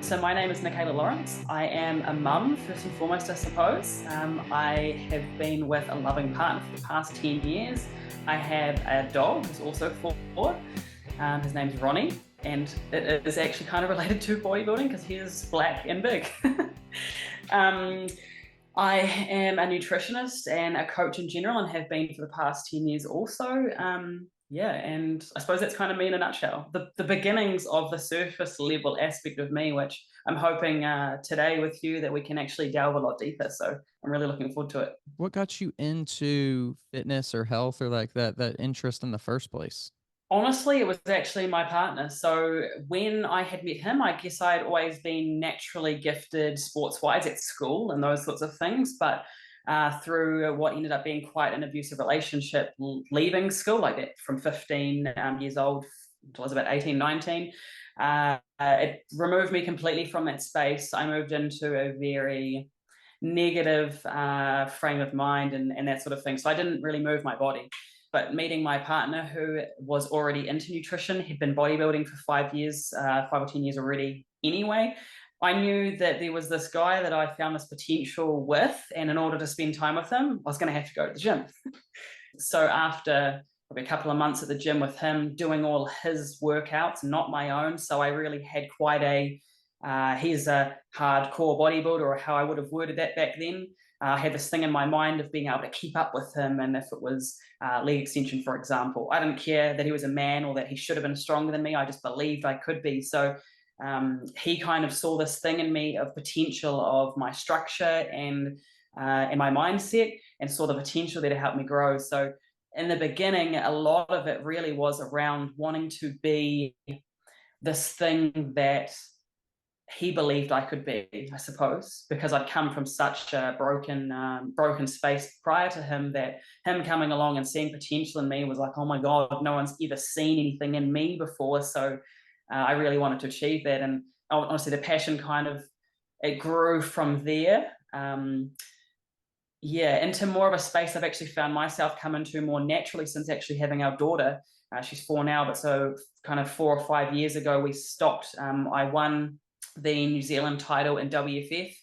So my name is Nikayla Lawrence. I am a mum, first and foremost, I suppose. I have been with a loving partner for the past 10 years. I have a dog who's also 4. His name's Ronnie, and it is actually kind of related to bodybuilding because he is black and big. um, I am a nutritionist and a coach in general and have been for the past 10 years also. Yeah, and I suppose that's kind of me in a nutshell. The beginnings of the surface level aspect of me, which I'm hoping today with you that we can actually delve a lot deeper. So I'm really looking forward to it. What got you into fitness or health or like that interest in the first place? Honestly, it was actually my partner. So when I had met him, I guess I had always been naturally gifted sports wise at school and those sorts of things. But through what ended up being quite an abusive relationship, leaving school like that from 15 years old until I was about 18, 19, it removed me completely from that space. I moved into a very negative frame of mind and that sort of thing. So I didn't really move my body. But meeting my partner who was already into nutrition, he'd been bodybuilding for 5 years, 5 or 10 years already anyway. I knew that there was this guy that I found this potential with, and in order to spend time with him, I was going to have to go to the gym. So after probably a couple of months at the gym with him, doing all his workouts, not my own, so I really had quite he's a hardcore bodybuilder, or how I would have worded that back then. I had this thing in my mind of being able to keep up with him, and if it was leg extension, for example, I didn't care that he was a man or that he should have been stronger than me. I just believed I could be. So he kind of saw this thing in me of potential of my structure and my mindset, and saw the potential there to help me grow. So in the beginning, a lot of it really was around wanting to be this thing that he believed I could be, I suppose, because I'd come from such a broken space prior to him, that him coming along and seeing potential in me was like, oh my God, no one's ever seen anything in me before. So I really wanted to achieve that. And honestly, the passion kind of, it grew from there. Yeah, into more of a space I've actually found myself come into more naturally since actually having our daughter. She's 4 now, but so kind of 4 or 5 years ago, we stopped. I won the New Zealand title in WFF,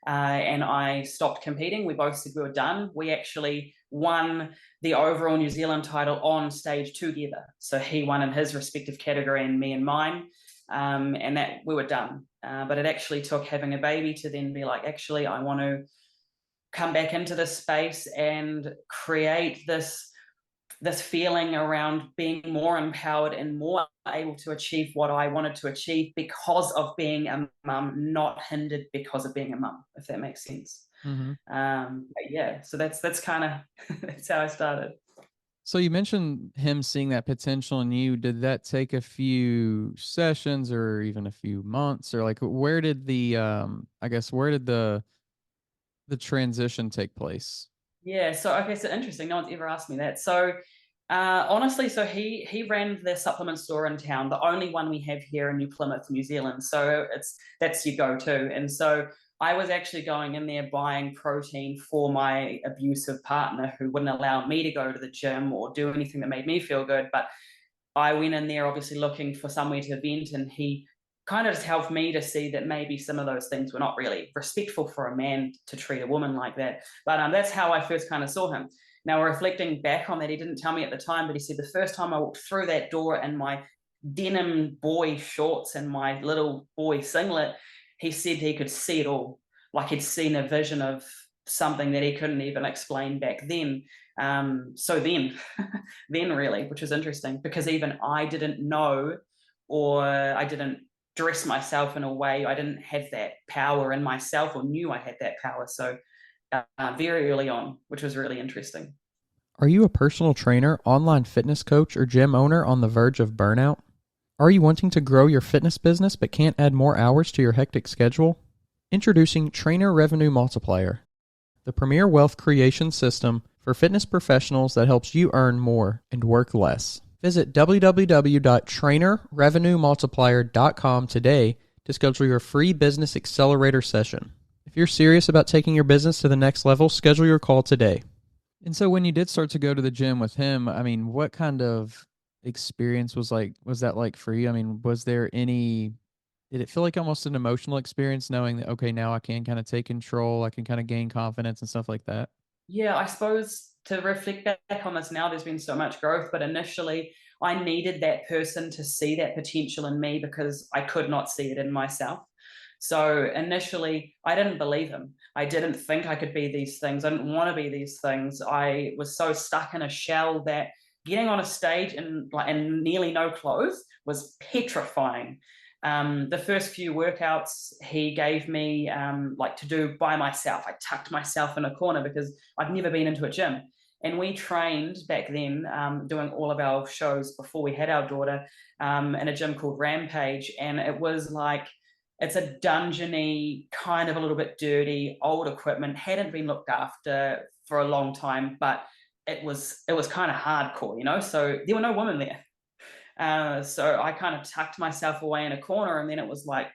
and I stopped competing. We both said we were done. We actually won the overall New Zealand title on stage together. So he won in his respective category and me in mine, and that we were done. But it actually took having a baby to then be like, actually, I want to come back into this space and create this feeling around being more empowered and more able to achieve what I wanted to achieve because of being a mum, not hindered because of being a mum, if that makes sense. Mm-hmm. But yeah, so that's kind of that's how I started. So you mentioned him seeing that potential in you. Did that take a few sessions or even a few months, or like where did I guess where did the transition take place? Yeah, so okay, so interesting. No one's ever asked me that. So honestly, so he ran the supplement store in town, the only one we have here in New Plymouth, New Zealand. So that's your go-to. And so I was actually going in there buying protein for my abusive partner who wouldn't allow me to go to the gym or do anything that made me feel good. But I went in there obviously looking for somewhere to vent, and he kind of just helped me to see that maybe some of those things were not really respectful for a man to treat a woman like that. But that's how I first kind of saw him. Now, reflecting back on that, he didn't tell me at the time, but he said the first time I walked through that door in my denim boy shorts and my little boy singlet, he said he could see it all. Like he'd seen a vision of something that he couldn't even explain back then. So then, then really, which was interesting because even I didn't know, or I didn't dress myself in a way, I didn't have that power in myself or knew I had that power. So very early on, which was really interesting. Are you a personal trainer, online fitness coach, or gym owner on the verge of burnout? Are you wanting to grow your fitness business but can't add more hours to your hectic schedule? Introducing Trainer Revenue Multiplier, the premier wealth creation system for fitness professionals that helps you earn more and work less. Visit www.trainerrevenuemultiplier.com today to schedule your free business accelerator session. If you're serious about taking your business to the next level, schedule your call today. And so when you did start to go to the gym with him, I mean, what kind of experience was that like for you? I mean, was there any Did it feel like almost an emotional experience knowing that, okay, now I can kind of take control, I can kind of gain confidence and stuff like that? Yeah, I suppose to reflect back on this now, there's been so much growth, but initially I needed that person to see that potential in me because I could not see it in myself. So initially, I didn't believe him. I didn't think I could be these things. I didn't want to be these things. I was so stuck in a shell that getting on a stage and nearly no clothes was petrifying. The first few workouts he gave me like to do by myself. I tucked myself in a corner because I'd never been into a gym. And we trained back then, doing all of our shows before we had our daughter, in a gym called Rampage. And it was like, it's a dungeony, kind of a little bit dirty, old equipment, hadn't been looked after for a long time, but it was kind of hardcore, you know. So there were no women there. So I kind of tucked myself away in a corner, and then it was like,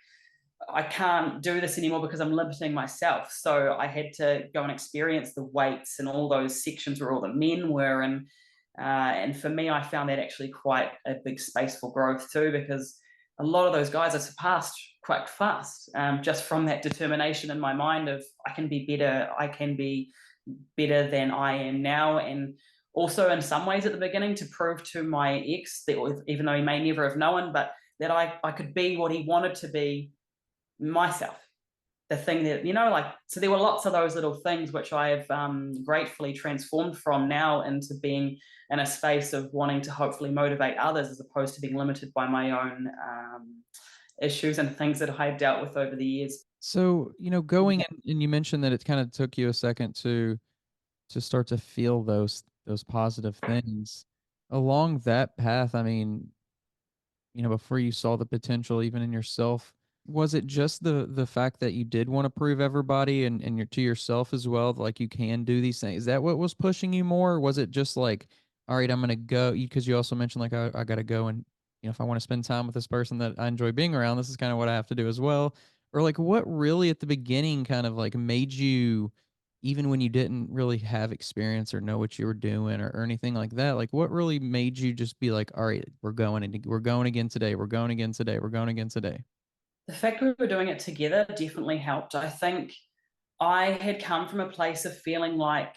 I can't do this anymore because I'm limiting myself. So I had to go and experience the weights and all those sections where all the men were. And for me, I found that actually quite a big space for growth too, because a lot of those guys I surpassed quite fast, just from that determination in my mind of I can be better, I can be better than I am now. And also, in some ways, at the beginning, to prove to my ex that even though he may never have known, but that I could be what he wanted to be myself. The thing that, you know, like, so there were lots of those little things which I have gratefully transformed from now into being in a space of wanting to hopefully motivate others as opposed to being limited by my own issues and things that I had dealt with over the years. So, going in, and you mentioned that it kind of took you a second to start to feel those positive things. Along that path, I mean, before you saw the potential even in yourself, was it just the fact that you did want to prove everybody and to yourself as well, like you can do these things? Is that what was pushing you more? Or was it just like, all right, I'm gonna go, because you also mentioned like I gotta go, and if I want to spend time with this person that I enjoy being around, this is kind of what I have to do as well. Or like what really at the beginning kind of like made you, even when you didn't really have experience or know what you were doing or anything like that, like what really made you just be like, all right, we're going again today, we're going again today, we're going again today? The fact we were doing it together definitely helped. I think I had come from a place of feeling like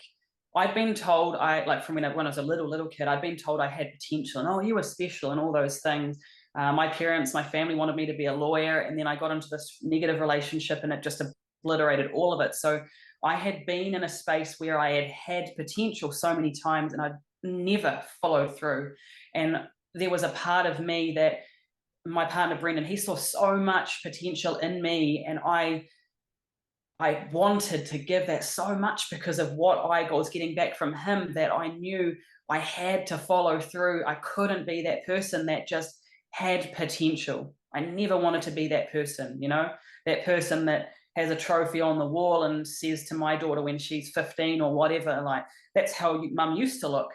I'd been told I like from when I was a little kid, I'd been told I had potential and oh, you were special and all those things. My parents, my family wanted me to be a lawyer, and then I got into this negative relationship, and it just obliterated all of it. So I had been in a space where I had had potential so many times, and I'd never followed through. And there was a part of me that my partner Brendan, he saw so much potential in me, and I wanted to give that so much because of what I was getting back from him, that I knew I had to follow through. I couldn't be that person that just had potential. I never wanted to be that person, you know, that person that has a trophy on the wall and says to my daughter when she's 15 or whatever, like, that's how mum used to look.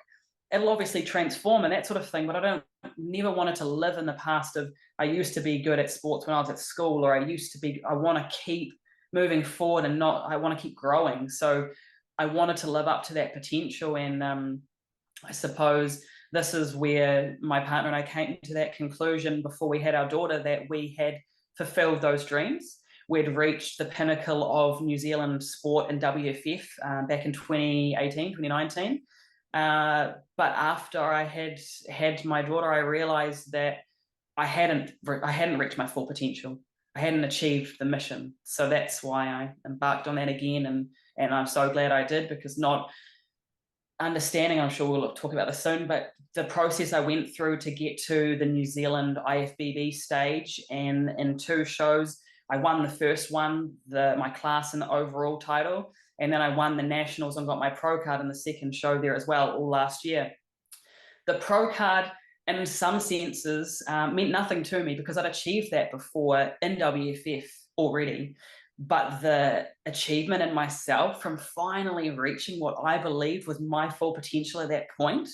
It'll obviously transform and that sort of thing, but I don't never wanted to live in the past of I used to be good at sports when I was at school, or I want to keep moving forward and not I want to keep growing. So I wanted to live up to that potential. And I suppose this is where my partner and I came to that conclusion before we had our daughter, that we had fulfilled those dreams. We'd reached the pinnacle of New Zealand sport in WFF back in 2018, 2019. But after I had my daughter, I realized that I hadn't reached my full potential. I hadn't achieved the mission. So that's why I embarked on that again. And I'm so glad I did, because not understanding, I'm sure we'll talk about this soon, but the process I went through to get to the New Zealand IFBB stage, and in two shows, I won the first one, my class and the overall title, and then I won the nationals and got my pro card in the second show there as well, all last year. The pro card, in some senses, meant nothing to me because I'd achieved that before in WFF already. But the achievement in myself from finally reaching what I believed was my full potential at that point,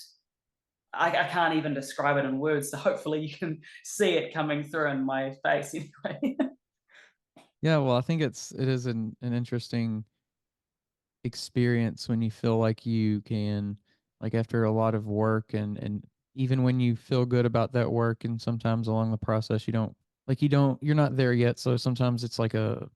I can't even describe it in words. So hopefully you can see it coming through in my face anyway. Yeah, well, I think it is an interesting experience when you feel like you can, like after a lot of work, and even when you feel good about that work, and sometimes along the process you don't Like you're not there yet. So sometimes it's like man,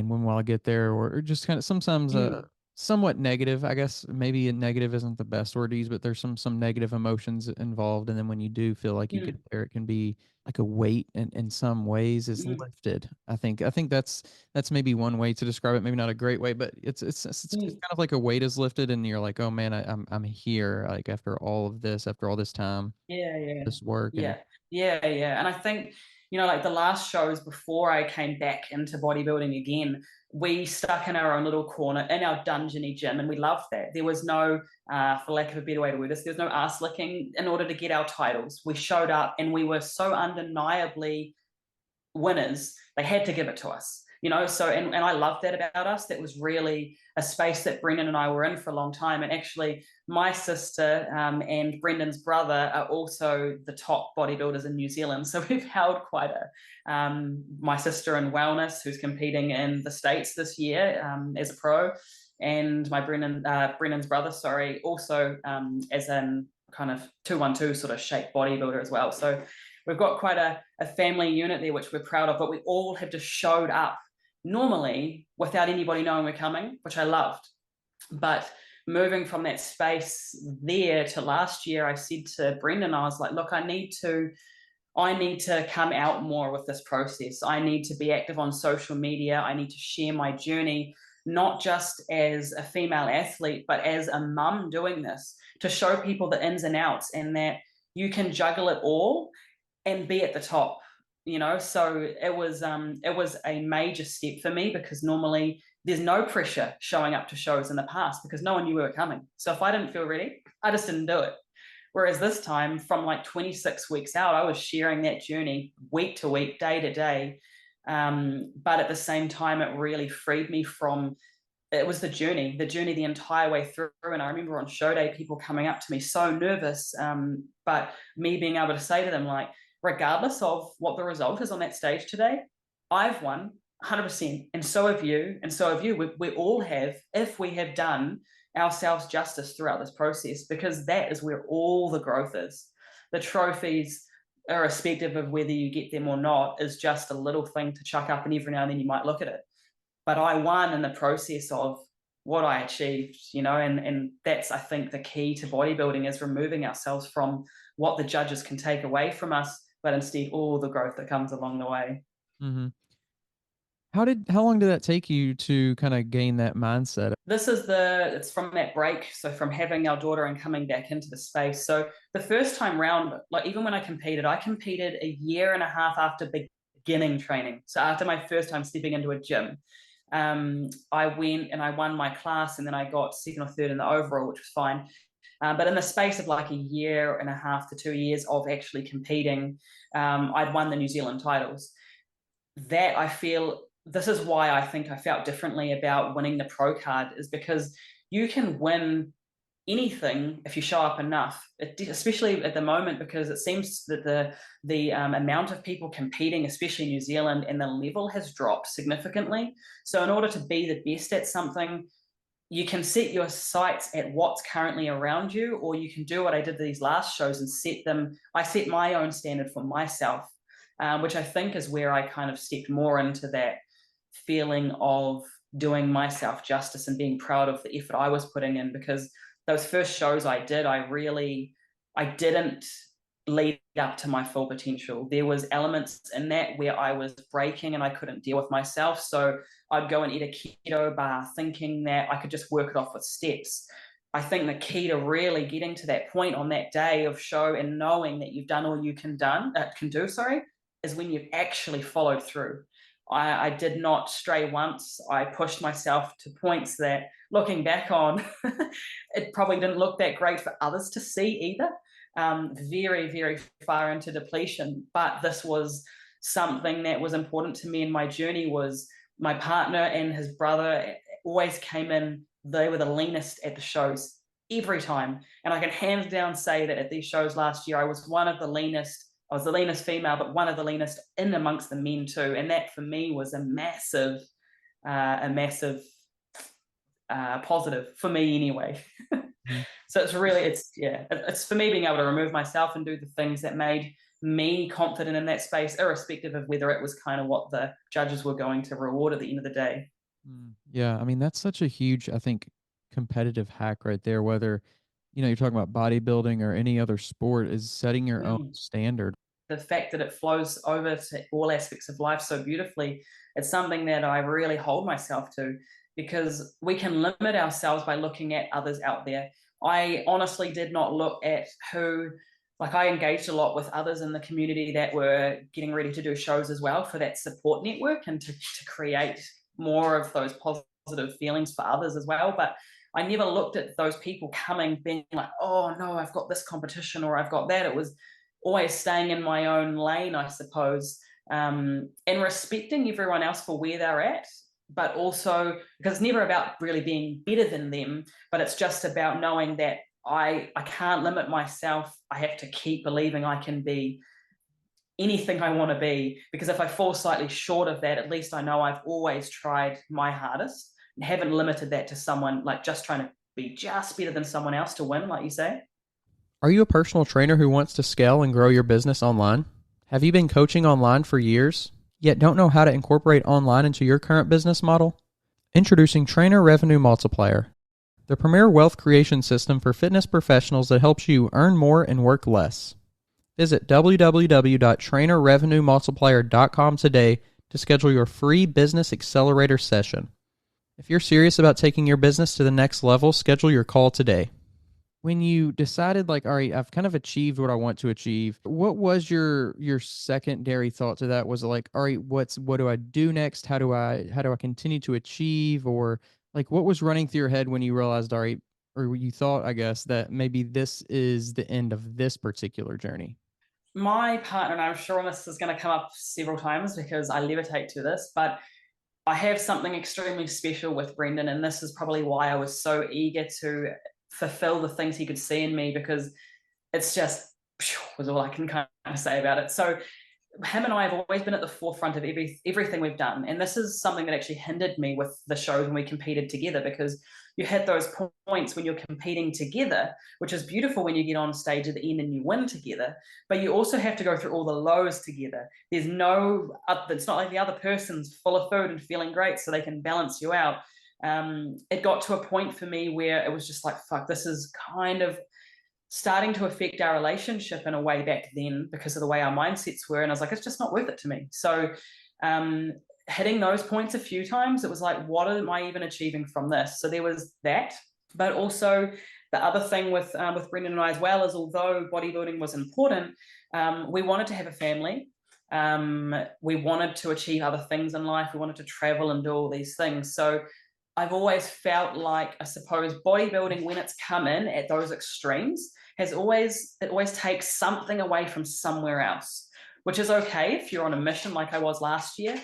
when will I get there? Or just kind of sometimes Mm, somewhat negative. I guess maybe a negative isn't the best word to use, but there's some negative emotions involved. And then when you do feel like you get mm, there, it can be like a weight and in some ways is mm, lifted. I think that's maybe one way to describe it. Maybe not a great way, but it's kind mm. of like a weight is lifted and you're like, oh man, I'm here. Like after all this time, Yeah, yeah, this work and yeah, yeah. And I think, like the last shows before I came back into bodybuilding again, we stuck in our own little corner in our dungeony gym, and we loved that. There was no, for lack of a better way to word this, there was no ass licking in order to get our titles. We showed up and we were so undeniably winners, they had to give it to us, So, and I loved that about us. That was really a space that Brendan and I were in for a long time. And actually, my sister and Brendan's brother are also the top bodybuilders in New Zealand. So we've held quite my sister in wellness, who's competing in the States this year as a pro, and my Brendan's brother, sorry, also as an kind of 212 sort of shape bodybuilder as well. So we've got quite a family unit there, which we're proud of, but we all have just showed up normally without anybody knowing we're coming, which I loved. But moving from that space there to last year, I said to Brendan, I was like, look, I need to come out more with this process. I need to be active on social media. I need to share my journey, not just as a female athlete, but as a mum doing this, to show people the ins and outs and that you can juggle it all and be at the top. So it was a major step for me, because normally there's no pressure showing up to shows in the past because no one knew we were coming. So if I didn't feel ready, I just didn't do it. Whereas this time, from like 26 weeks out, I was sharing that journey week to week, day to day. But at the same time, it really freed me from, it was the journey the entire way through. And I remember on show day, people coming up to me so nervous, but me being able to say to them, like, regardless of what the result is on that stage today, I've won 100%, and so have you, and so have you. We all have, if we have done ourselves justice throughout this process, because that is where all the growth is. The trophies, irrespective of whether you get them or not, is just a little thing to chuck up, and every now and then you might look at it. But I won in the process of what I achieved, and that's, I think, the key to bodybuilding, is removing ourselves from what the judges can take away from us, but instead all the growth that comes along the way. hmm how long did that take you to kind of gain that mindset? It's from that break. So from having our daughter and coming back into the space. So the first time round, like even when I competed a year and a half after beginning training. So after my first time stepping into a gym, I went and I won my class, and then I got second or third in the overall, which was fine. But in the space of like a year and a half to 2 years of actually competing, I'd won the New Zealand titles. That, I feel, this is why I think I felt differently about winning the pro card, is because you can win anything if you show up enough, especially at the moment, because it seems that the amount of people competing, especially in New Zealand, and the level has dropped significantly. So in order to be the best at something, you can set your sights at what's currently around you, or you can do what I did these last shows and I set my own standard for myself, which I think is where I kind of stepped more into that feeling of doing myself justice and being proud of the effort I was putting in. Because those first shows I did, I didn't lead up to my full potential. There was elements in that where I was breaking and I couldn't deal with myself. So I'd go and eat a keto bar thinking that I could just work it off with steps. I think the key to really getting to that point on that day of show and knowing that you've done all you can do, is when you've actually followed through. I did not stray once. I pushed myself to points that, looking back on, it probably didn't look that great for others to see either. Very, very far into depletion. But this was something that was important to me in my journey. Was my partner and his brother always came in, they were the leanest at the shows every time. And I can hands down say that at these shows last year, I was the leanest female, but one of the leanest in amongst the men too. And that for me was a massive positive for me anyway. Mhm. So it's for me being able to remove myself and do the things that made me confident in that space, irrespective of whether it was kind of what the judges were going to reward at the end of the day. Yeah, I mean, that's such a huge, I think, competitive hack right there. Whether, you're talking about bodybuilding or any other sport, is setting your own standard. The fact that it flows over to all aspects of life so beautifully, it's something that I really hold myself to, because we can limit ourselves by looking at others out there. I honestly did not look at like I engaged a lot with others in the community that were getting ready to do shows as well, for that support network and to create more of those positive feelings for others as well. But I never looked at those people coming being like, oh no, I've got this competition or I've got that. It was always staying in my own lane, I suppose, and respecting everyone else for where they're at, but also because it's never about really being better than them, but it's just about knowing that I can't limit myself. I have to keep believing I can be anything I want to be, because if I fall slightly short of that, at least I know I've always tried my hardest and haven't limited that to someone, like just trying to be just better than someone else to win, like you say. Are you a personal trainer who wants to scale and grow your business online? Have you been coaching online for years, yet don't know how to incorporate online into your current business model? Introducing Trainer Revenue Multiplier, the premier wealth creation system for fitness professionals that helps you earn more and work less. Visit www.trainerrevenuemultiplier.com today to schedule your free business accelerator session. If you're serious about taking your business to the next level, schedule your call today. When you decided, like, all right, I've kind of achieved what I want to achieve, what was your secondary thought to that? Was it like, all right, what do I do next? How do I continue to achieve? Or like, what was running through your head when you realized, all right, or you thought, I guess, that maybe this is the end of this particular journey? My partner, and I'm sure this is going to come up several times because I levitate to this, but I have something extremely special with Brendan, and this is probably why I was so eager to fulfill the things he could see in me, because it's just was all I can kind of say about it. So him and I have always been at the forefront of everything we've done, and this is something that actually hindered me with the shows when we competed together, because you had those points when you're competing together, which is beautiful when you get on stage at the end and you win together, but you also have to go through all the lows together. There's no, it's not like the other person's full of food and feeling great so they can balance you out. It got to a point for me where it was just like, fuck, this is kind of starting to affect our relationship in a way back then because of the way our mindsets were. And I was like, it's just not worth it to me. So hitting those points a few times, it was like, what am I even achieving from this? So there was that. But also the other thing with Brendan and I as well is, although bodybuilding was important, we wanted to have a family. We wanted to achieve other things in life. We wanted to travel and do all these things. So I've always felt like, I suppose, bodybuilding, when it's come in at those extremes, it always takes something away from somewhere else, which is okay if you're on a mission like I was last year.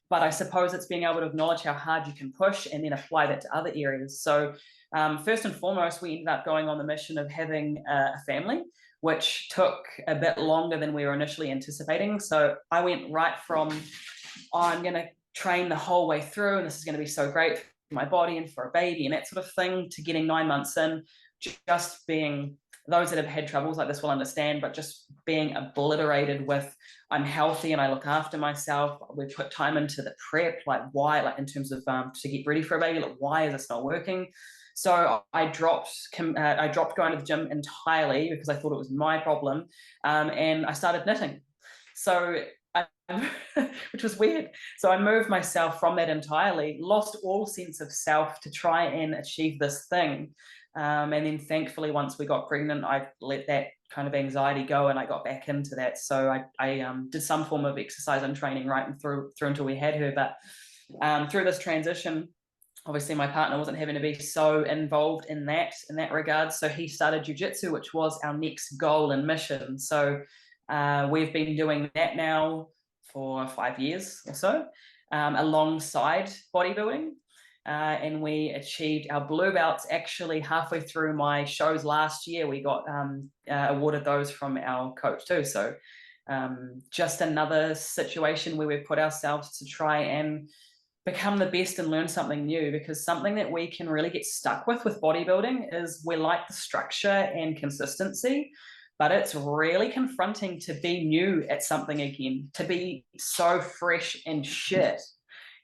But I suppose it's being able to acknowledge how hard you can push and then apply that to other areas. So first and foremost, we ended up going on the mission of having a family, which took a bit longer than we were initially anticipating. So I went right from, I'm going to train the whole way through, and this is going to be so great for my body and for a baby and that sort of thing, to getting 9 months in, just being, those that have had troubles like this will understand, but just being obliterated with, I'm healthy and I look after myself. We put time into the prep, like why, like in terms of to get ready for a baby, like why is this not working? So I dropped going to the gym entirely because I thought it was my problem, and I started knitting. So which was weird. So I moved myself from that entirely, lost all sense of self to try and achieve this thing. And then thankfully, once we got pregnant, I let that kind of anxiety go and I got back into that. So I did some form of exercise and training right and through until we had her. But through this transition, obviously my partner wasn't having to be so involved in that regard. So he started JiuJitsu, which was our next goal and mission. So we've been doing that now for 5 years or so, alongside bodybuilding. And we achieved our blue belts actually halfway through my shows last year. We got awarded those from our coach too. So just another situation where we've put ourselves to try and become the best and learn something new, because something that we can really get stuck with bodybuilding is we like the structure and consistency, but it's really confronting to be new at something again, to be so fresh and shit.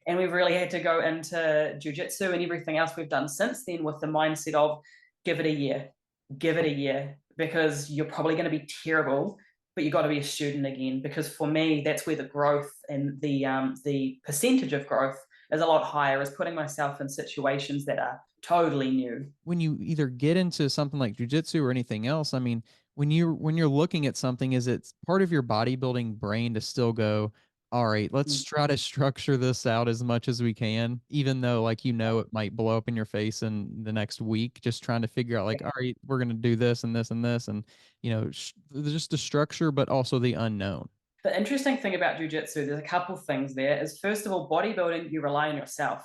And we've really had to go into jiu-jitsu and everything else we've done since then with the mindset of give it a year, give it a year, because you're probably going to be terrible, but you've got to be a student again. Because for me, that's where the growth and the percentage of growth is a lot higher, is putting myself in situations that are totally new. When you either get into something like jujitsu or anything else, I mean, when you're looking at something, is it part of your bodybuilding brain to still go, all right, let's try to structure this out as much as we can, even though like it might blow up in your face in the next week, just trying to figure out like, all right, we're gonna do this and this and this, and just the structure, but also the unknown. The interesting thing about jiu-jitsu, there's a couple things there, is first of all, bodybuilding, you rely on yourself.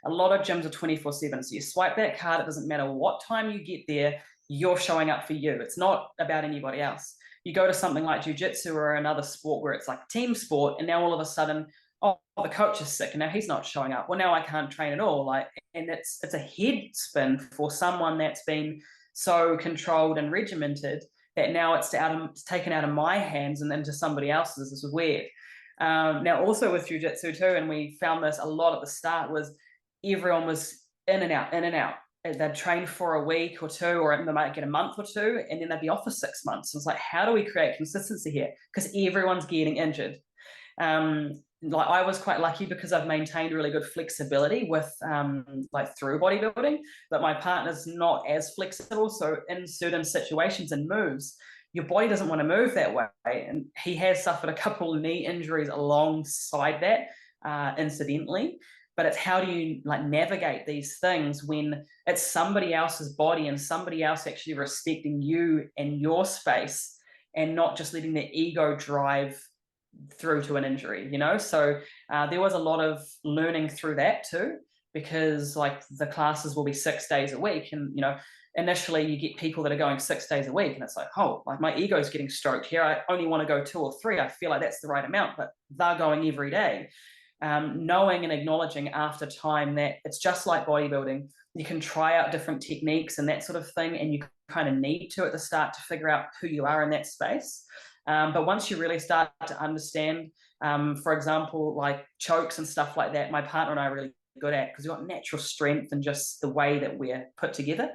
A lot of gyms are 24/7. So you swipe that card, it doesn't matter what time you get there, you're showing up for you. It's not about anybody else. You go to something like jiu-jitsu or another sport where it's like a team sport, and now all of a sudden, oh, the coach is sick and now he's not showing up. Well, now I can't train at all. And it's a head spin for someone that's been so controlled and regimented that now it's taken out of my hands and into somebody else's. This is weird. Now, also with jiu-jitsu too, and we found this a lot at the start, was everyone was in and out, in and out. They'd train for a week or two, or they might get a month or two, and then they'd be off for 6 months. So it's like, how do we create consistency here? Because everyone's getting injured. Like I was quite lucky because I've maintained really good flexibility with like through bodybuilding, but my partner's not as flexible. So in certain situations and moves, your body doesn't want to move that way. And he has suffered a couple of knee injuries alongside that, incidentally. But it's how do you like navigate these things when it's somebody else's body and somebody else actually respecting you and your space, and not just letting their ego drive through to an injury, So there was a lot of learning through that too, because like the classes will be 6 days a week, and initially you get people that are going 6 days a week, and it's like, oh, like my ego's getting stroked here. I only want to go 2 or 3. I feel like that's the right amount, but they're going every day. Knowing and acknowledging after time that it's just like bodybuilding. You can try out different techniques and that sort of thing, and you kind of need to at the start to figure out who you are in that space. But once you really start to understand, for example, like chokes and stuff like that, my partner and I are really good at, because we've got natural strength and just the way that we're put together.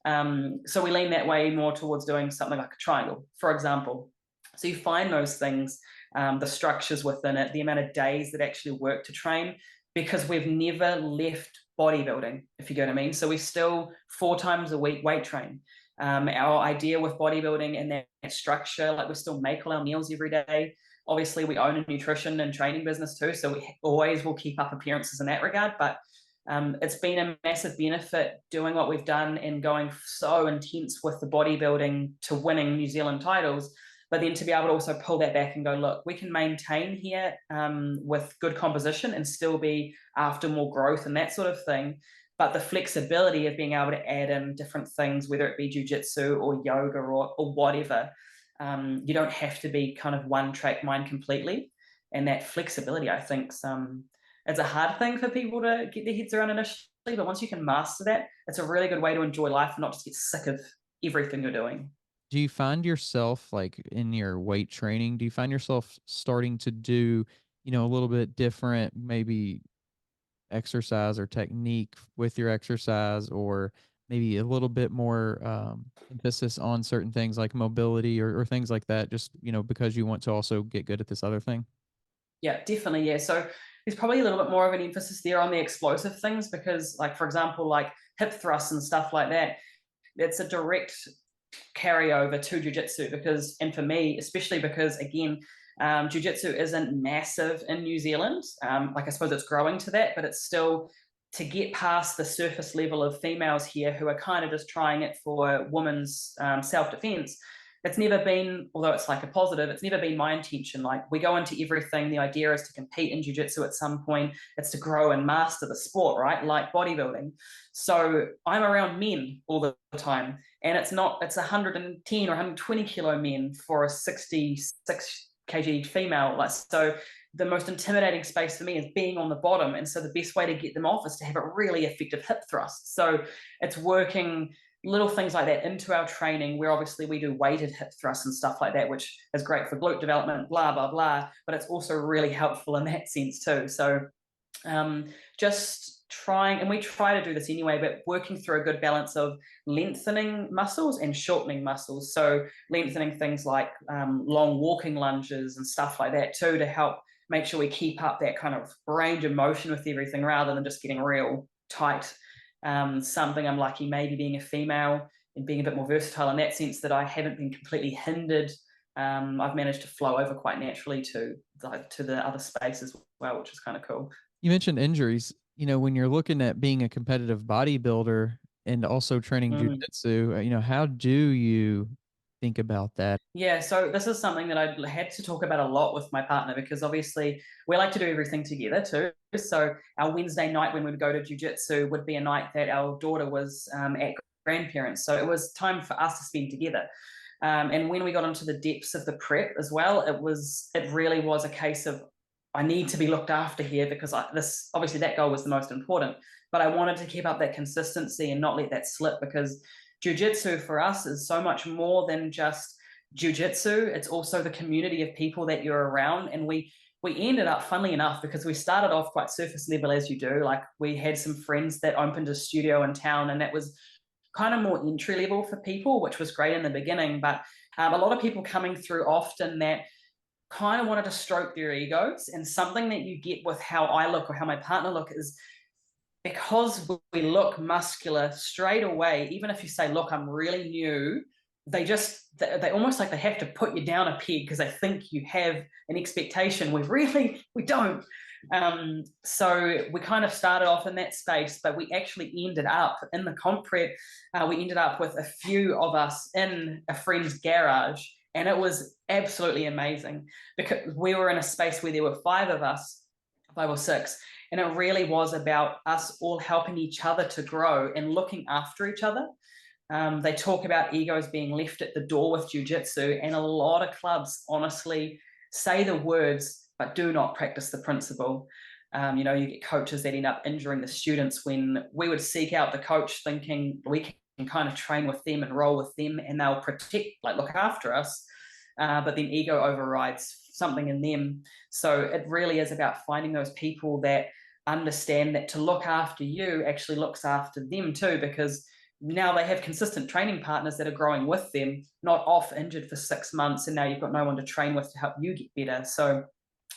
So we lean that way more towards doing something like a triangle, for example. So you find those things, the structures within it, the amount of days that actually work to train, because we've never left bodybuilding, if you get what I mean. So we still 4 times a week weight train. Our idea with bodybuilding and that structure, like we still make all our meals every day. Obviously, we own a nutrition and training business too, so we always will keep up appearances in that regard. But it's been a massive benefit doing what we've done and going so intense with the bodybuilding to winning New Zealand titles, but then to be able to also pull that back and go, look, we can maintain here with good composition and still be after more growth and that sort of thing. But the flexibility of being able to add in different things, whether it be jiu-jitsu or yoga or whatever, you don't have to be kind of one-track mind completely. And that flexibility, I think, it's a hard thing for people to get their heads around initially, but once you can master that, it's a really good way to enjoy life and not just get sick of everything you're doing. Do you find yourself like in your weight training, do you find yourself starting to do, a little bit different, maybe exercise or technique with your exercise, or maybe a little bit more emphasis on certain things like mobility or things like that, just, because you want to also get good at this other thing? Yeah, definitely. Yeah. So there's probably a little bit more of an emphasis there on the explosive things, because like, for example, like hip thrusts and stuff like that, it's a direct carryover to jiu-jitsu, and for me, especially because again, jiu-jitsu isn't massive in New Zealand. Like I suppose it's growing to that, but it's still to get past the surface level of females here who are kind of just trying it for women's self-defense. It's never been, although it's like a positive, it's never been my intention. Like we go into everything, the idea is to compete in jiu-jitsu at some point. It's to grow and master the sport, right? Like bodybuilding. So I'm around men all the time, and it's 110 or 120 kilo men for a 66 kg female. Like, so the most intimidating space for me is being on the bottom. And so the best way to get them off is to have a really effective hip thrust. So it's working, little things like that into our training, where obviously we do weighted hip thrusts and stuff like that, which is great for glute development, blah, blah, blah, but it's also really helpful in that sense too. So just trying, and we try to do this anyway, but working through a good balance of lengthening muscles and shortening muscles. So lengthening things like long walking lunges and stuff like that too, to help make sure we keep up that kind of range of motion with everything rather than just getting real tight. Something I'm lucky maybe being a female and being a bit more versatile in that sense, that I haven't been completely hindered. I've managed to flow over quite naturally to the other space as well, which is kind of cool. You mentioned injuries. When you're looking at being a competitive bodybuilder and also training jujitsu, how do you think about that? Yeah, so this is something that I had to talk about a lot with my partner, because obviously we like to do everything together too. So our Wednesday night when we would go to jiu-jitsu would be a night that our daughter was at grandparents. So it was time for us to spend together. And when we got into the depths of the prep as well, it really was a case of, I need to be looked after here, because obviously that goal was the most important, but I wanted to keep up that consistency and not let that slip, because jiu-jitsu for us is so much more than just jiu-jitsu. It's also the community of people that you're around. And we ended up, funnily enough, because we started off quite surface level as you do, like we had some friends that opened a studio in town, and that was kind of more entry level for people, which was great in the beginning. But a lot of people coming through often that kind of wanted to stroke their egos. And something that you get with how I look or how my partner look is, because we look muscular straight away, even if you say, look, I'm really new, they almost like they have to put you down a peg because they think you have an expectation. We don't. So we kind of started off in that space, but we actually ended up in the comp prep. We ended up with a few of us in a friend's garage, and it was absolutely amazing, because we were in a space where there were 5 of us, 5 or 6, and it really was about us all helping each other to grow and looking after each other. They talk about egos being left at the door with jiu-jitsu, and a lot of clubs honestly say the words but do not practice the principle. You get coaches that end up injuring the students when we would seek out the coach thinking we can kind of train with them and roll with them and they'll protect, like look after us, but then ego overrides something in them. So it really is about finding those people that understand that to look after you actually looks after them too, because now they have consistent training partners that are growing with them, not off injured for 6 months, and now you've got no one to train with to help you get better. So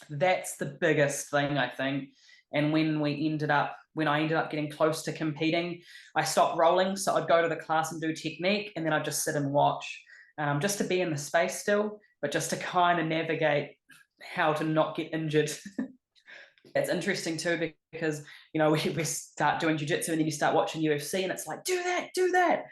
that's the biggest thing, I think. And when I ended up getting close to competing, I stopped rolling. So I'd go to the class and do technique, and then I'd just sit and watch, just to be in the space still, but just to kind of navigate how to not get injured. It's interesting too, because we start doing jiu-jitsu and then you start watching UFC and it's like, do that,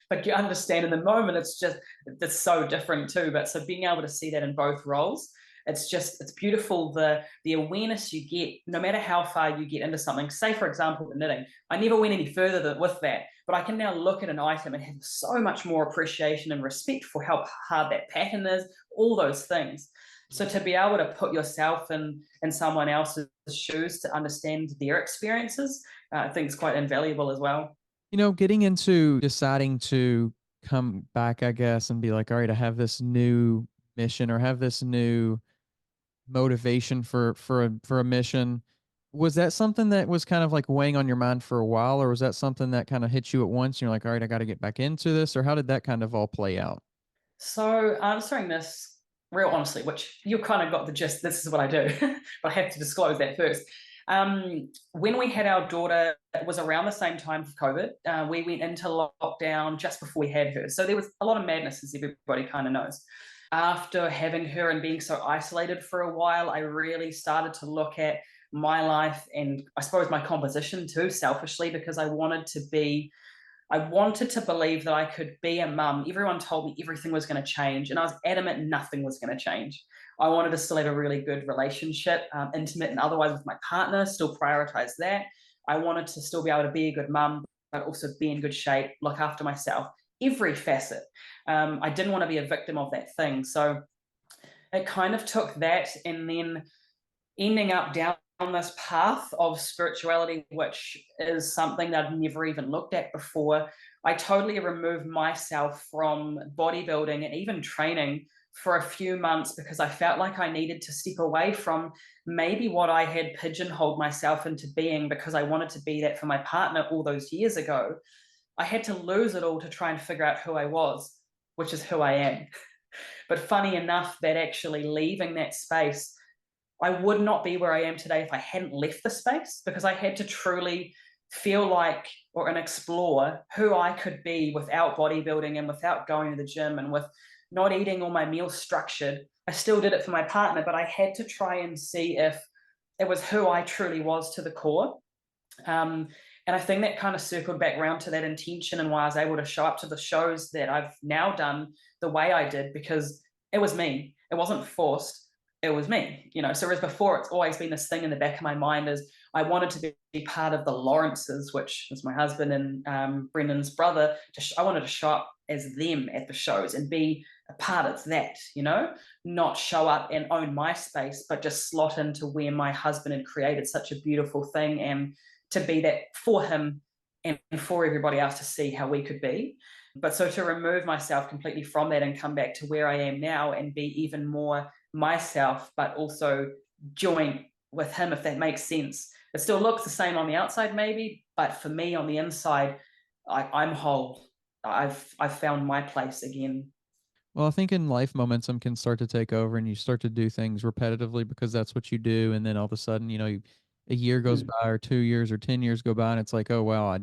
but you understand in the moment it's so different too. But so being able to see that in both roles, it's beautiful, the awareness you get no matter how far you get into something. Say for example the knitting, I never went any further with that, but I can now look at an item and have so much more appreciation and respect for how hard that pattern is, all those things. So to be able to put yourself in someone else's shoes to understand their experiences, I think is quite invaluable as well. Getting into deciding to come back, I guess, and be like, all right, I have this new mission or have this new motivation for a mission. Was that something that was kind of like weighing on your mind for a while, or was that something that kind of hit you at once and you're like, all right, I got to get back into this? Or how did that kind of all play out? So answering this real honestly, which you kind of got the gist, this is what I do, but I have to disclose that first. When we had our daughter, it was around the same time of COVID. We went into lockdown just before we had her. So there was a lot of madness, as everybody kind of knows. After having her and being so isolated for a while, I really started to look at my life and I suppose my composition too, selfishly, because I wanted to believe that I could be a mum. Everyone told me everything was going to change, and I was adamant nothing was going to change. I wanted to still have a really good relationship, intimate and otherwise, with my partner, still prioritize that. I wanted to still be able to be a good mum, but also be in good shape, look after myself, every facet. I didn't want to be a victim of that thing. So it kind of took that, and then ending up down this path of spirituality, which is something that I've never even looked at before. I totally removed myself from bodybuilding and even training for a few months because I felt like I needed to step away from maybe what I had pigeonholed myself into being, because I wanted to be that for my partner all those years ago. I had to lose it all to try and figure out who I was, which is who I am. But funny enough, that actually leaving that space, I would not be where I am today if I hadn't left the space, because I had to truly feel like and explore who I could be without bodybuilding and without going to the gym and with not eating all my meals structured. I still did it for my partner, but I had to try and see if it was who I truly was to the core. Um, and I think that kind of circled back around to that intention and why I was able to show up to the shows that I've now done the way I did, because it was me. It wasn't forced. It was me, So whereas before, it's always been this thing in the back of my mind is I wanted to be part of the Lawrences, which is my husband and Brendan's brother. I wanted to show up as them at the shows and be a part of that, not show up and own my space, but just slot into where my husband had created such a beautiful thing, and to be that for him and for everybody else to see how we could be. But so to remove myself completely from that and come back to where I am now and be even more myself, but also joint with him, if that makes sense. It still looks the same on the outside, maybe, but for me on the inside, I'm whole. I've found my place again. Well, I think in life, momentum can start to take over and you start to do things repetitively because that's what you do. And then all of a sudden, a year goes by or 2 years or 10 years go by and it's like, oh, wow,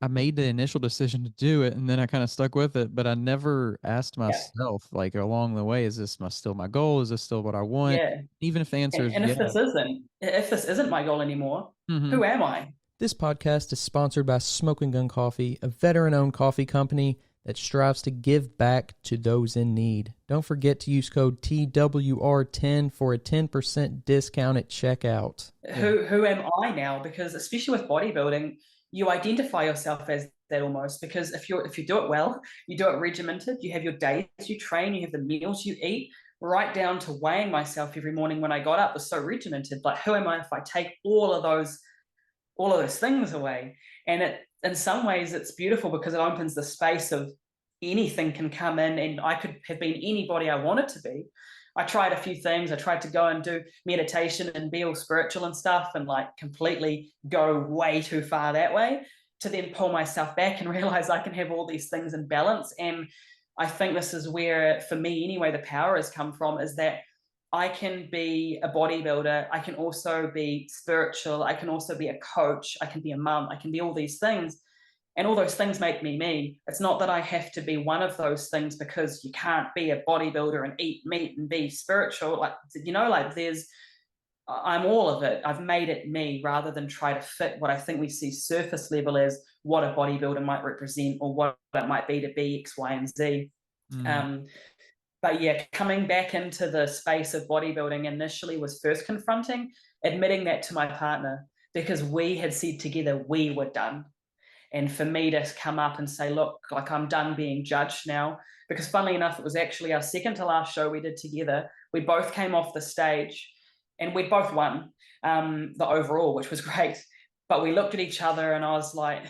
I made the initial decision to do it and then I kind of stuck with it, but I never asked Yeah. myself like along the way, is this still my goal? Is this still what I want? Yeah. Even if the answer is And yeah. if this isn't my goal anymore, Mm-hmm. who am I? This podcast is sponsored by Smoking Gun Coffee, a veteran-owned coffee company that strives to give back to those in need. Don't forget to use code TWR10 for a 10% discount at checkout. Who am I now? Because especially with bodybuilding, you identify yourself as that almost, because if you do it well, you do it regimented, you have your days you train, you have the meals you eat, right down to weighing myself every morning when I got up was so regimented. Like, who am I if I take all of those things away? And it, in some ways, it's beautiful because it opens the space of anything can come in, and I could have been anybody I wanted to be. I tried a few things. I tried to go and do meditation and be all spiritual and stuff, and like completely go way too far that way, to then pull myself back and realize I can have all these things in balance. And I think this is where, for me anyway, the power has come from, is that I can be a bodybuilder. I can also be spiritual. I can also be a coach. I can be a mum. I can be all these things. And all those things make me me. It's not that I have to be one of those things, because you can't be a bodybuilder and eat meat and be spiritual. I'm all of it. I've made it me, rather than try to fit what I think we see surface level as what a bodybuilder might represent or what it might be to be X, Y, and Z. But yeah, coming back into the space of bodybuilding initially was first confronting, admitting that to my partner, because we had said together we were done. And for me to come up and say, look, like, I'm done being judged now, because funnily enough, it was actually our second to last show we did together. We both came off the stage and we both won the overall, which was great. But we looked at each other and I was like,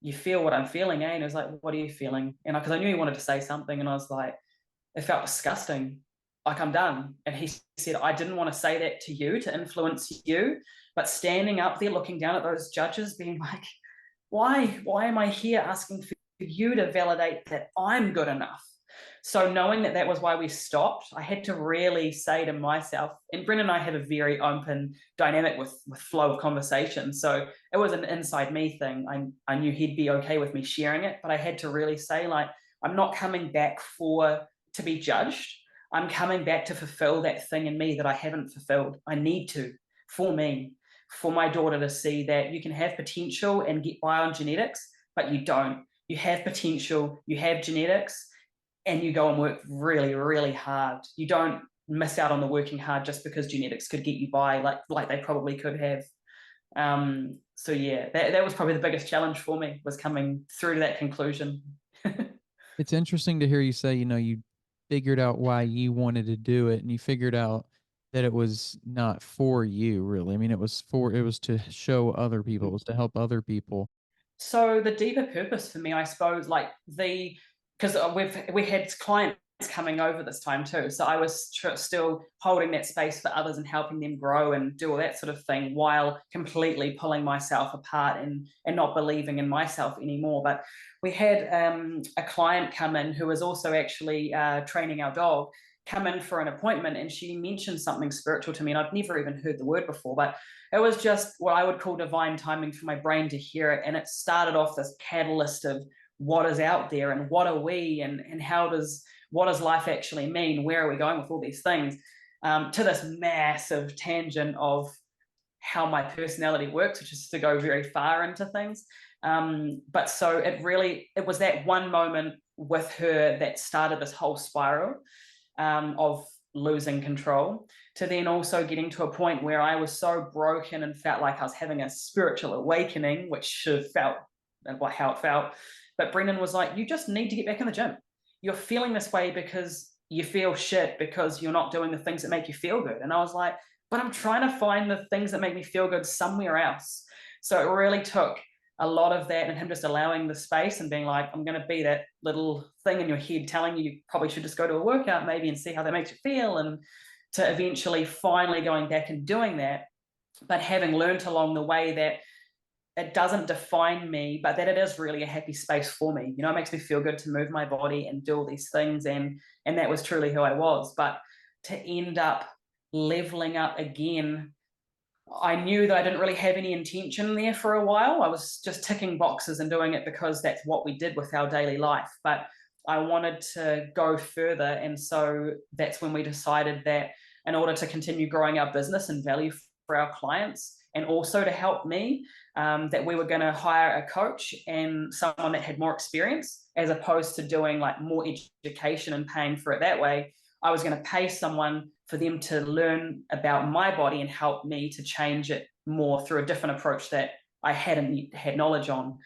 you feel what I'm feeling, eh? And he was like, what are you feeling? And because I knew he wanted to say something, and I was like, it felt disgusting. Like, I'm done. And he said, I didn't want to say that to you to influence you, but standing up there looking down at those judges being like, why am I here asking for you to validate that I'm good enough? So knowing that was why we stopped, I had to really say to myself, and Brendan and I have a very open dynamic with flow of conversation. So it was an inside me thing. I knew he'd be okay with me sharing it, but I had to really say, like, I'm not coming back to be judged. I'm coming back to fulfill that thing in me that I haven't fulfilled. I need to, for me, for my daughter to see that you can have potential and get by on genetics, but you don't. You have potential, you have genetics, and you go and work really, really hard. You don't miss out on the working hard just because genetics could get you by, like they probably could have. So yeah, that was probably the biggest challenge for me, was coming through to that conclusion. It's interesting to hear you say, you figured out why you wanted to do it and you figured out that it was not for you really. I mean, it was to show other people, it was to help other people. So the deeper purpose for me, I suppose, like because we had clients coming over this time too, so I was still holding that space for others and helping them grow and do all that sort of thing, while completely pulling myself apart and not believing in myself anymore. But we had a client come in who was also actually training our dog, come in for an appointment, and she mentioned something spiritual to me, and I'd never even heard the word before, but it was just what I would call divine timing for my brain to hear it. And it started off this catalyst of what is out there and what are we, and what does life actually mean? Where are we going with all these things? To this massive tangent of how my personality works, which is to go very far into things. But so it was that one moment with her that started this whole spiral of losing control, to then also getting to a point where I was so broken and felt like I was having a spiritual awakening, which should have felt how it felt. But Brendan was like, you just need to get back in the gym. You're feeling this way because you feel shit, because you're not doing the things that make you feel good. And I was like, but I'm trying to find the things that make me feel good somewhere else. So it really took a lot of that, and him just allowing the space and being like, I'm going to be that little thing in your head telling you probably should just go to a workout maybe and see how that makes you feel, and to eventually finally going back and doing that, but having learned along the way that it doesn't define me, but that it is really a happy space for me. You know, it makes me feel good to move my body and do all these things, and that was truly who I was. But to end up leveling up again, I knew that I didn't really have any intention there for a while. I was just ticking boxes and doing it because that's what we did with our daily life. But I wanted to go further. And so that's when we decided that in order to continue growing our business and value for our clients, and also to help me, that we were going to hire a coach and someone that had more experience, as opposed to doing like more education and paying for it that way. I was going to pay someone for them to learn about my body and help me to change it more through a different approach that I hadn't had knowledge on.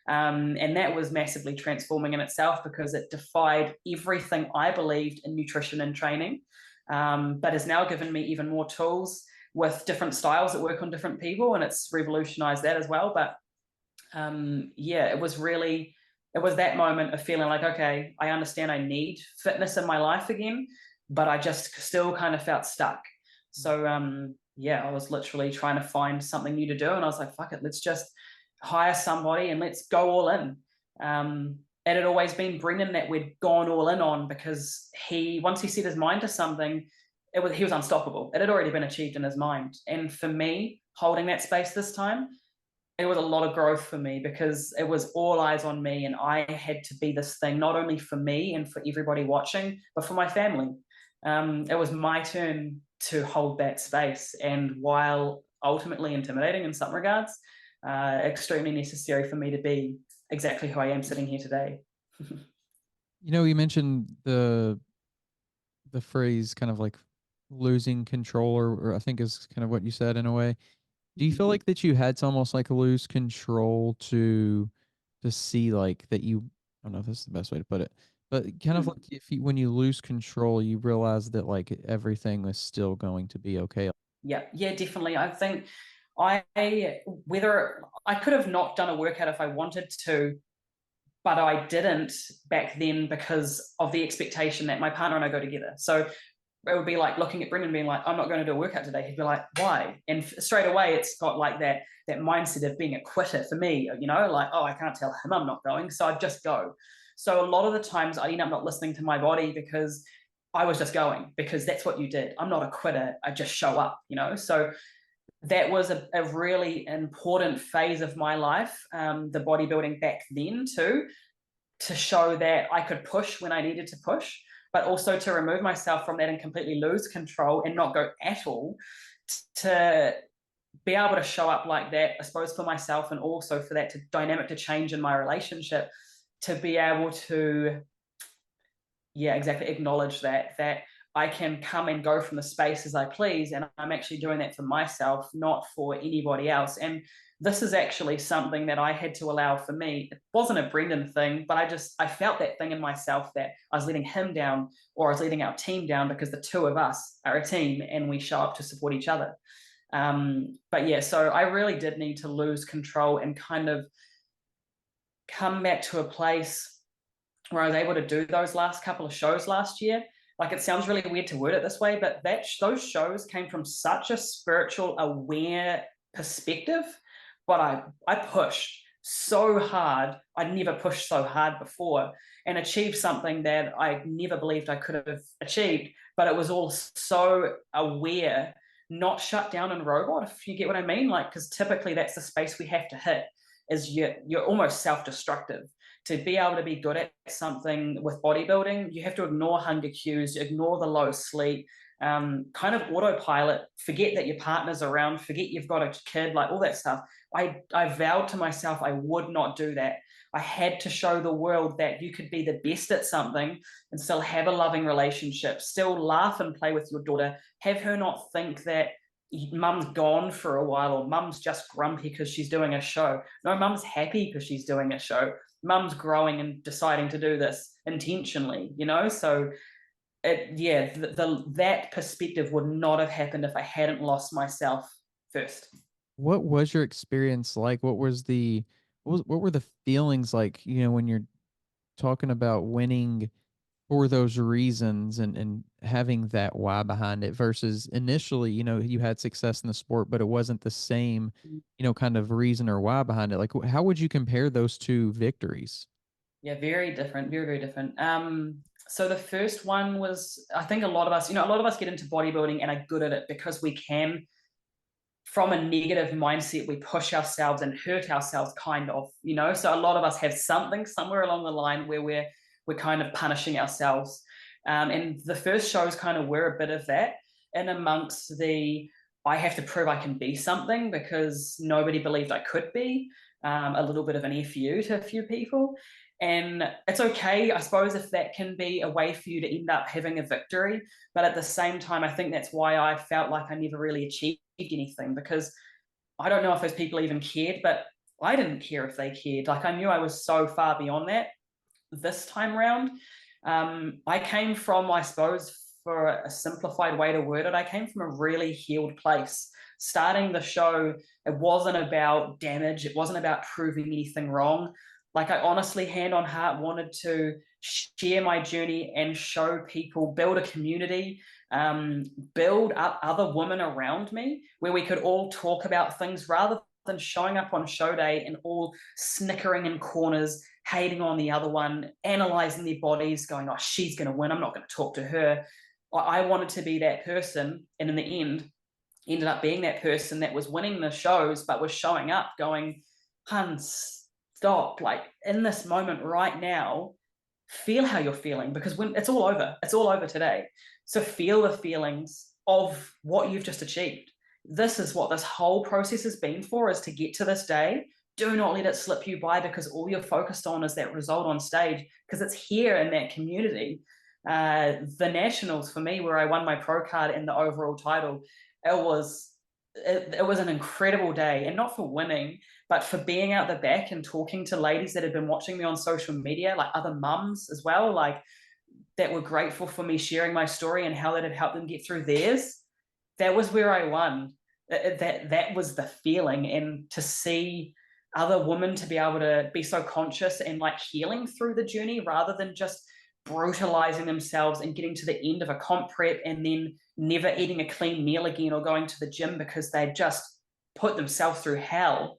And that was massively transforming in itself, because it defied everything I believed in nutrition and training, but has now given me even more tools with different styles that work on different people, and it's revolutionized that as well. But it was that moment of feeling like, okay, I understand I need fitness in my life again, but I just still kind of felt stuck. So I was literally trying to find something new to do, and I was like, fuck it, let's just hire somebody and let's go all in. It had always been Brendan that we'd gone all in on, because once he set his mind to something, he was unstoppable. It had already been achieved in his mind. And for me, holding that space this time, it was a lot of growth for me, because it was all eyes on me, and I had to be this thing, not only for me and for everybody watching, but for my family. It was my turn to hold that space. And while ultimately intimidating in some regards, extremely necessary for me to be exactly who I am sitting here today. You mentioned the phrase kind of like losing control, or I think is kind of what you said in a way. Do you feel like that you had to almost like lose control to see like that you, I don't know if this is the best way to put it, but kind of like when you lose control, you realize that like everything is still going to be okay? Yeah, definitely. I think whether I could have not done a workout if I wanted to, but I didn't back then because of the expectation that my partner and I go together. So it would be like looking at Brendan being like, I'm not going to do a workout today. He'd be like, why? And straight away, it's got like that mindset of being a quitter for me, like, oh, I can't tell him I'm not going, so I'd just go. So a lot of the times I end up not listening to my body, because I was just going, because that's what you did. I'm not a quitter. I just show up, So that was a really important phase of my life, the bodybuilding back then too, to show that I could push when I needed to push, but also to remove myself from that and completely lose control and not go at all, to be able to show up like that, I suppose, for myself, and also for that dynamic to change in my relationship, to be able to, exactly, acknowledge that I can come and go from the space as I please. And I'm actually doing that for myself, not for anybody else. And this is actually something that I had to allow for me. It wasn't a Brendan thing, but I felt that thing in myself that I was letting him down, or I was letting our team down, because the two of us are a team and we show up to support each other. But yeah, so I really did need to lose control and kind of come back to a place where I was able to do those last couple of shows last year. Like, it sounds really weird to word it this way, but those shows came from such a spiritual, aware perspective. But I pushed so hard. I'd never pushed so hard before, and achieved something that I never believed I could have achieved. But it was all so aware, not shut down and robot, if you get what I mean. Like, because typically that's the space we have to hit, is you're almost self-destructive. To be able to be good at something with bodybuilding, you have to ignore hunger cues, ignore the low sleep, kind of autopilot, forget that your partner's around, forget you've got a kid, like all that stuff. I vowed to myself I would not do that. I had to show the world that you could be the best at something and still have a loving relationship, still laugh and play with your daughter, have her not think that mum's gone for a while, or mum's just grumpy because she's doing a show. No, mum's happy because she's doing a show. Mum's growing and deciding to do this intentionally, you know? So that perspective would not have happened if I hadn't lost myself first. What was your experience like? What were the feelings like, when you're talking about winning for those reasons and having that why behind it versus initially, you had success in the sport, but it wasn't the same, kind of reason or why behind it. Like, how would you compare those two victories? Yeah, very different, very, very different. So the first one was, I think a lot of us get into bodybuilding and are good at it because we can, from a negative mindset, we push ourselves and hurt ourselves, kind of, So a lot of us have something somewhere along the line where we're kind of punishing ourselves. And the first shows kind of were a bit of that, and amongst I have to prove I can be something because nobody believed I could be, a little bit of an FU to a few people. And it's okay, I suppose, if that can be a way for you to end up having a victory. But at the same time, I think that's why I felt like I never really achieved anything, because I don't know if those people even cared, but I didn't care if they cared. Like, I knew I was so far beyond that this time round. I came from, I suppose, for a simplified way to word it, I came from a really healed place. Starting the show, it wasn't about damage. It wasn't about proving anything wrong. Like, I honestly, hand on heart, wanted to share my journey and show people, build a community, build up other women around me where we could all talk about things, rather than showing up on show day and all snickering in corners, hating on the other one, analyzing their bodies, going, oh, she's going to win, I'm not going to talk to her. I wanted to be that person, and in the end, ended up being that person that was winning the shows, but was showing up going, hun, stop, like, in this moment right now, feel how you're feeling, because when it's all over today. So feel the feelings of what you've just achieved. This is what this whole process has been for, is to get to this day. Do not let it slip you by, because all you're focused on is that result on stage, because it's here in that community. The nationals for me, where I won my pro card and the overall title, it was an incredible day, and not for winning, but for being out the back and talking to ladies that had been watching me on social media, like other mums as well, like, that were grateful for me sharing my story and how that had helped them get through theirs. That was where I won. That was the feeling. And to see other women to be able to be so conscious and like healing through the journey, rather than just brutalizing themselves and getting to the end of a comp prep and then never eating a clean meal again, or going to the gym because they just put themselves through hell,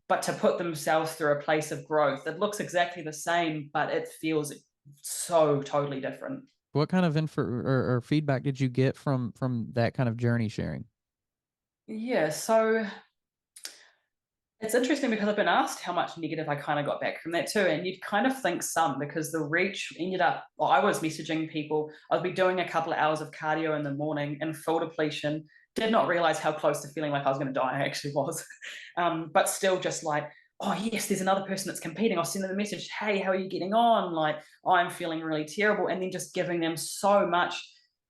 but to put themselves through a place of growth. It looks exactly the same, but it feels so totally different. What kind of info or feedback did you get from that kind of journey sharing? Yeah, so it's interesting, because I've been asked how much negative I kind of got back from that too. And you'd kind of think some, because the reach ended up, well, I was messaging people. I'd be doing a couple of hours of cardio in the morning in full depletion. Did not realize how close to feeling like I was going to die I actually was. But still just like, oh, yes, there's another person that's competing. I'll send them a message. Hey, how are you getting on? Like, oh, I'm feeling really terrible. And then just giving them so much.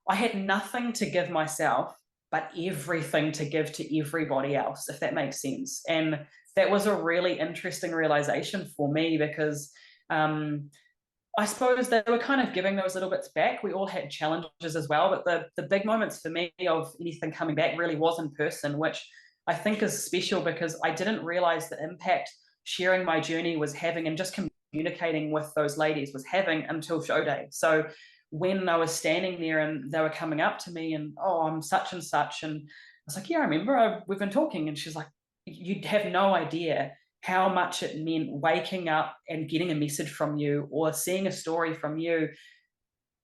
I had nothing to give myself, but everything to give to everybody else, if that makes sense. And that was a really interesting realization for me because I suppose they were kind of giving those little bits back. We all had challenges as well, but the big moments for me of anything coming back really was in person, which I think is special because I didn't realize the impact sharing my journey was having and just communicating with those ladies was having until show day. So when I was standing there and they were coming up to me and, oh, I'm such and such. And I was like, yeah, I remember we've been talking. And she's like, you'd have no idea how much it meant waking up and getting a message from you or seeing a story from you.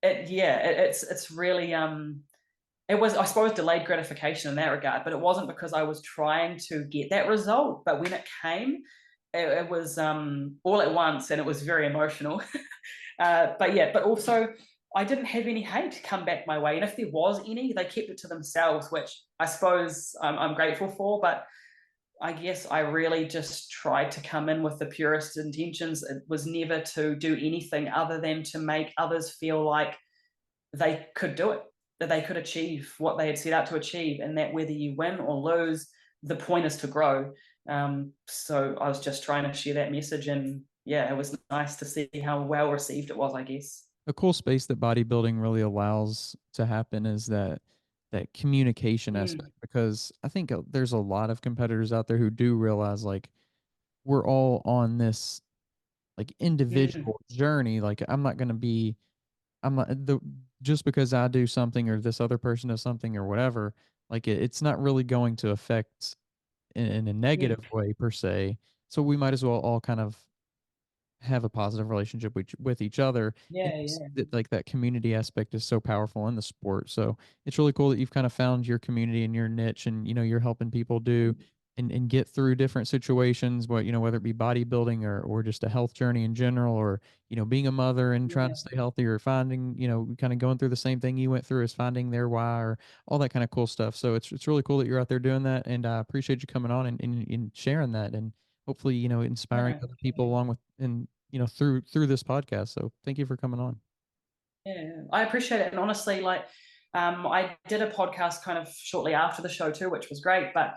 It's really it was, I suppose, delayed gratification in that regard, but it wasn't because I was trying to get that result. But when it came, it was all at once, and it was very emotional. But also I didn't have any hate come back my way, and if there was any, they kept it to themselves, which I suppose I'm grateful for. But I guess I really just tried to come in with the purest intentions. It was never to do anything other than to make others feel like they could do it, that they could achieve what they had set out to achieve, and that whether you win or lose, the point is to grow. So I was just trying to share that message, and yeah, it was nice to see how well received it was, I guess. A cool space that bodybuilding really allows to happen is that communication aspect, because I think there's a lot of competitors out there who do realize like we're all on this like individual journey. Like I'm not the just because I do something or this other person does something or whatever, like it's not really going to affect in a negative way per se. So we might as well all kind of have a positive relationship with each other. And like that community aspect is so powerful in the sport. So it's really cool that you've kind of found your community and your niche, and you're helping people do and get through different situations, but whether it be bodybuilding or just a health journey in general, or being a mother and trying to stay healthy, or finding kind of going through the same thing you went through as finding their why, or all that kind of cool stuff. So it's really cool that you're out there doing that, and I appreciate you coming on and sharing that, and hopefully inspiring other people along with and through this podcast. So thank you for coming on. Yeah, I appreciate it. And honestly, like, I did a podcast kind of shortly after the show too, which was great. But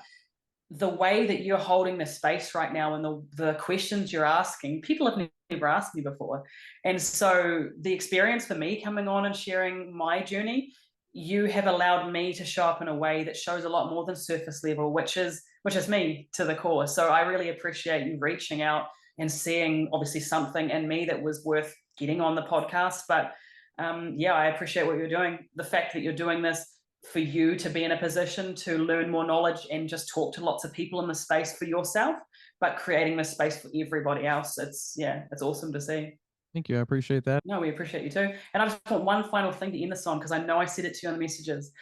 the way that you're holding the space right now and the questions you're asking, people have never asked me before. And so the experience for me coming on and sharing my journey, you have allowed me to show up in a way that shows a lot more than surface level, which is me to the core. So I really appreciate you reaching out and seeing obviously something in me that was worth getting on the podcast. But yeah, I appreciate what you're doing. The fact that you're doing this for you to be in a position to learn more knowledge and just talk to lots of people in the space for yourself, but creating the space for everybody else. It's awesome to see. Thank you. I appreciate that. No, we appreciate you too. And I just want one final thing to end this on, because I know I said it to you on the messages.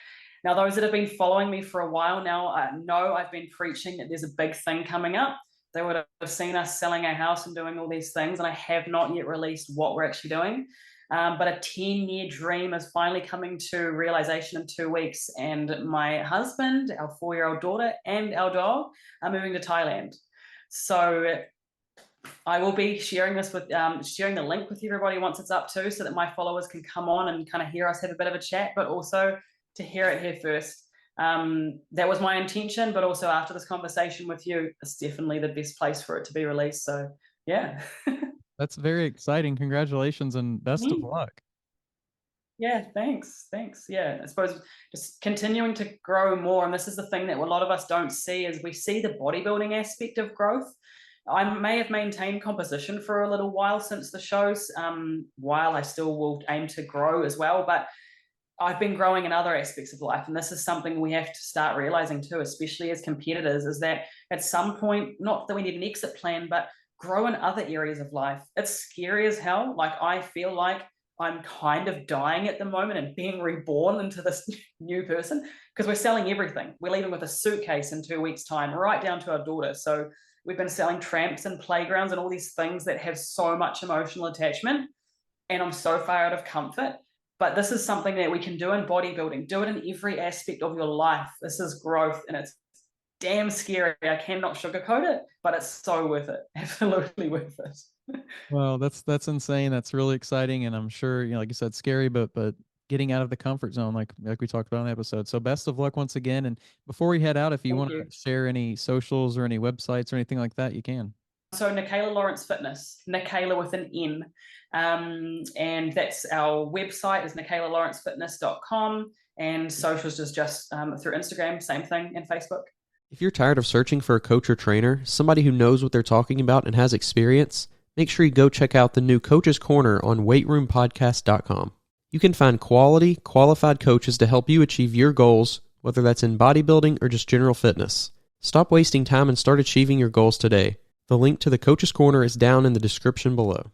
Now, those that have been following me for a while now know I've been preaching that there's a big thing coming up. They would have seen us selling our house and doing all these things, and I have not yet released what we're actually doing. But a 10-year dream is finally coming to realization in 2 weeks. And my husband, our 4-year-old daughter, and our dog are moving to Thailand. So I will be sharing this with sharing the link with everybody once it's up too, so that my followers can come on and kind of hear us have a bit of a chat, but also to hear it here first. That was my intention, but also after this conversation with you, it's definitely the best place for it to be released. So yeah. That's very exciting. Congratulations and best of luck. Yeah, thanks. Yeah, I suppose just continuing to grow more. And this is the thing that a lot of us don't see, is we see the bodybuilding aspect of growth. I may have maintained composition for a little while since the shows, while I still will aim to grow as well. But I've been growing in other aspects of life. And this is something we have to start realizing too, especially as competitors, is that at some point, not that we need an exit plan, but grow in other areas of life. It's scary as hell. Like, I feel like I'm kind of dying at the moment and being reborn into this new person, because we're selling everything. We're leaving with a suitcase in 2 weeks' time, right down to our daughter. So we've been selling tramps and playgrounds and all these things that have so much emotional attachment. And I'm so far out of comfort. But this is something that we can do in bodybuilding. Do it in every aspect of your life. This is growth, and it's damn scary. I cannot sugarcoat it, but it's so worth it. Absolutely worth it. Well, that's insane. That's really exciting, and I'm sure, like you said, scary, but getting out of the comfort zone, like we talked about in the episode. So best of luck once again. And before we head out, if you Thank want to you. share any socials or any websites or anything like that, you can. So Nikayla Lawrence Fitness, Nikayla with an N. And that's our website is nikaylalawrencefitness.com, and socials is just through Instagram, same thing, and Facebook. If you're tired of searching for a coach or trainer, somebody who knows what they're talking about and has experience, make sure you go check out the new Coach's Corner on weightroompodcast.com. You can find quality, qualified coaches to help you achieve your goals, whether that's in bodybuilding or just general fitness. Stop wasting time and start achieving your goals today. The link to the Coach's Corner is down in the description below.